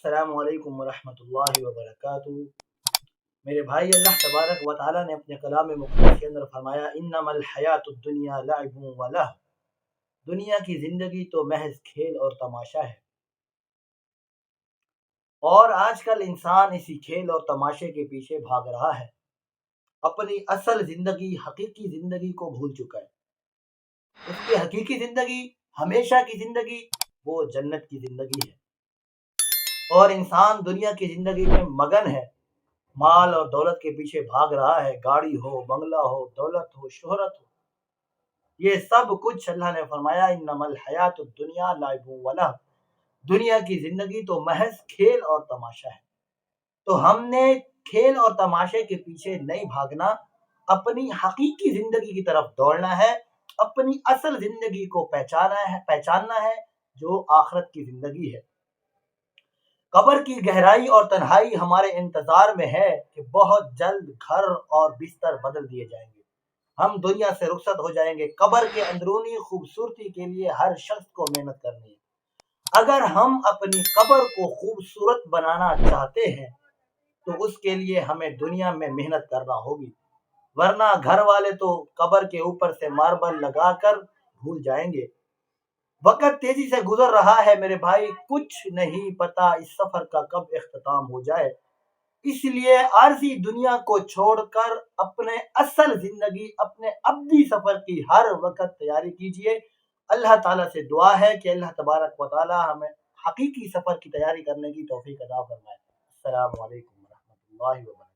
السلام علیکم ورحمۃ اللہ وبرکاتہ۔ میرے بھائی، اللہ تبارک و تعالیٰ نے اپنے کلام مقدس کے اندر فرمایا انما الحیات الدنیا لعب و لہو، دنیا کی زندگی تو محض کھیل اور تماشا ہے۔ اور آج کل انسان اسی کھیل اور تماشے کے پیچھے بھاگ رہا ہے، اپنی اصل زندگی، حقیقی زندگی کو بھول چکا ہے۔ اس کی حقیقی زندگی، ہمیشہ کی زندگی، وہ جنت کی زندگی ہے، اور انسان دنیا کی زندگی میں مگن ہے، مال اور دولت کے پیچھے بھاگ رہا ہے۔ گاڑی ہو، بنگلہ ہو، دولت ہو، شہرت ہو، یہ سب کچھ اللہ نے فرمایا انما الحیات الدنیا لعب و لہو، دنیا کی زندگی تو محض کھیل اور تماشا ہے۔ تو ہم نے کھیل اور تماشے کے پیچھے نہیں بھاگنا، اپنی حقیقی زندگی کی طرف دوڑنا ہے، اپنی اصل زندگی کو پہچاننا ہے جو آخرت کی زندگی ہے۔ قبر کی گہرائی اور تنہائی ہمارے انتظار میں ہے کہ بہت جلد گھر اور بستر بدل دیے جائیں گے، ہم دنیا سے رخصت ہو جائیں گے۔ قبر کے اندرونی خوبصورتی کے لیے ہر شخص کو محنت کرنی ہے۔ اگر ہم اپنی قبر کو خوبصورت بنانا چاہتے ہیں تو اس کے لیے ہمیں دنیا میں محنت کرنا ہوگی، ورنہ گھر والے تو قبر کے اوپر سے ماربل لگا کر بھول جائیں گے۔ وقت تیزی سے گزر رہا ہے میرے بھائی، کچھ نہیں پتا اس سفر کا کب اختتام ہو جائے، اس لیے عارضی دنیا کو چھوڑ کر اپنے اصل زندگی، اپنے ابدی سفر کی ہر وقت تیاری کیجیے۔ اللہ تعالیٰ سے دعا ہے کہ اللہ تبارک و تعالیٰ ہمیں حقیقی سفر کی تیاری کرنے کی توفیق عطا فرمائے۔ السلام علیکم ورحمۃ اللہ وبرکاتہ۔